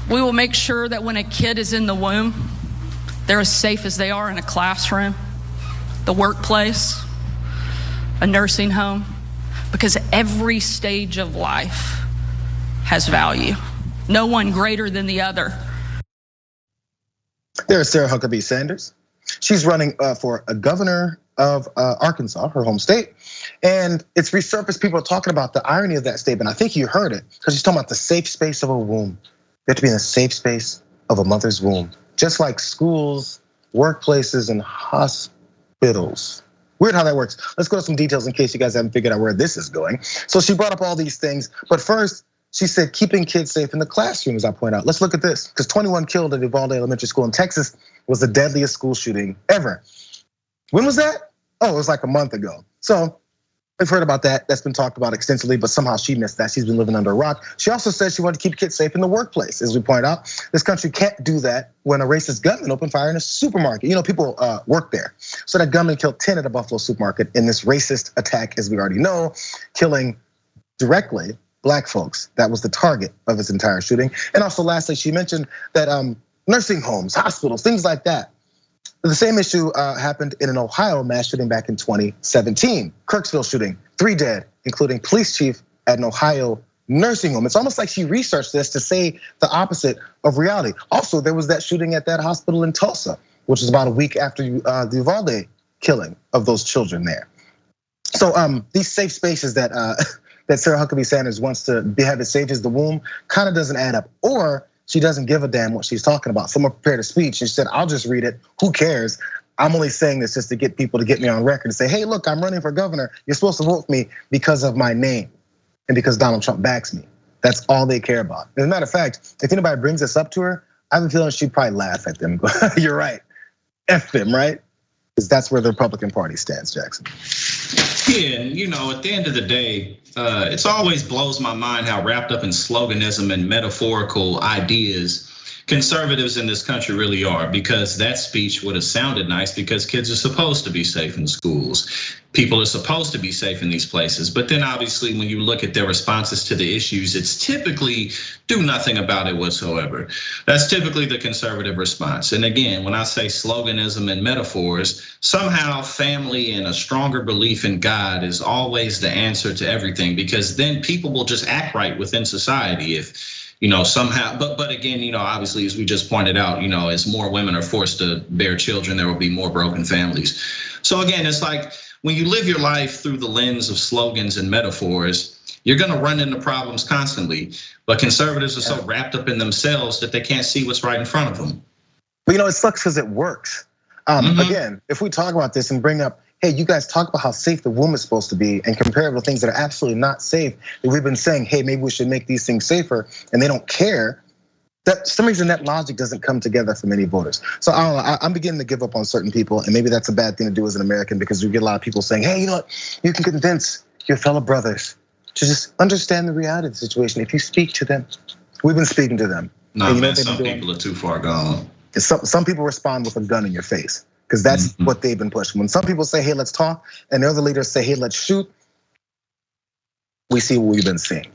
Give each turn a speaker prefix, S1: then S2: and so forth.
S1: We will make sure that when a kid is in the womb, they're as safe as they are in a classroom, the workplace, a nursing home, because every stage of life has value. No one greater than the other.
S2: There's Sarah Huckabee Sanders. She's running for a governor of Arkansas, her home state. And it's resurfaced. People are talking about the irony of that statement. I think you heard it, because she's talking about the safe space of a womb. You have to be in the safe space of a mother's womb. Just like schools, workplaces, and hospitals. Weird how that works. Let's go to some details in case you guys haven't figured out where this is going. So she brought up all these things, but first, she said keeping kids safe in the classroom, as I point out. Let's look at this, because 21 killed at Uvalde Elementary School in Texas was the deadliest school shooting ever. When was that? Oh, it was like a month ago. So we've heard about that. That's been talked about extensively, but somehow she missed that. She's been living under a rock. She also said she wanted to keep kids safe in the workplace. As we point out, this country can't do that when a racist gunman opened fire in a supermarket. You know, people work there. So that gunman killed 10 at a Buffalo supermarket in this racist attack, as we already know, killing directly Black folks. That was the target of his entire shooting. And also lastly, she mentioned that nursing homes, hospitals, things like that. The same issue happened in an Ohio mass shooting back in 2017. Kirkersville shooting, 3 dead, including police chief at an Ohio nursing home. It's almost like she researched this to say the opposite of reality. Also, there was that shooting at that hospital in Tulsa, which was about a week after the Uvalde killing of those children there. So these safe spaces that that Sarah Huckabee Sanders wants to have as safe as the womb kind of doesn't add up. Or she doesn't give a damn what she's talking about. Someone prepared a speech and she said, I'll just read it, who cares? I'm only saying this just to get people to get me on record and say, hey, look, I'm running for governor. You're supposed to vote for me because of my name and because Donald Trump backs me. That's all they care about. As a matter of fact, if anybody brings this up to her, I have a feeling she'd probably laugh at them. You're right, F them, right? Because that's where the Republican Party stands, Jackson.
S3: Yeah, and at the end of the day, it's always blows my mind how wrapped up in sloganism and metaphorical ideas conservatives in this country really are, because that speech would have sounded nice because kids are supposed to be safe in schools. People are supposed to be safe in these places. But then obviously when you look at their responses to the issues, it's typically do nothing about it whatsoever. That's typically the conservative response. And again, when I say sloganism and metaphors, somehow family and a stronger belief in God is always the answer to everything, because then people will just act right within society if somehow, but again, obviously, as we just pointed out, as more women are forced to bear children, there will be more broken families. So again, it's like when you live your life through the lens of slogans and metaphors, you're gonna run into problems constantly. But conservatives are so wrapped up in themselves that they can't see what's right in front of them.
S2: But it sucks because it works. Again, if we talk about this and bring up, hey, you guys talk about how safe the womb is supposed to be and compare it with things that are absolutely not safe, that we've been saying, hey, maybe we should make these things safer, and they don't care. That for some reason that logic doesn't come together for many voters. So I don't know, I'm beginning to give up on certain people, and maybe that's a bad thing to do as an American, because you get a lot of people saying, hey, you know what, you can convince your fellow brothers to just understand the reality of the situation if you speak to them. We've been speaking to them.
S3: No, man, some people are too far gone.
S2: Some people respond with a gun in your face, because that's what they've been pushing. When some people say, hey, let's talk, and the other leaders say, hey, let's shoot, we see what we've been seeing.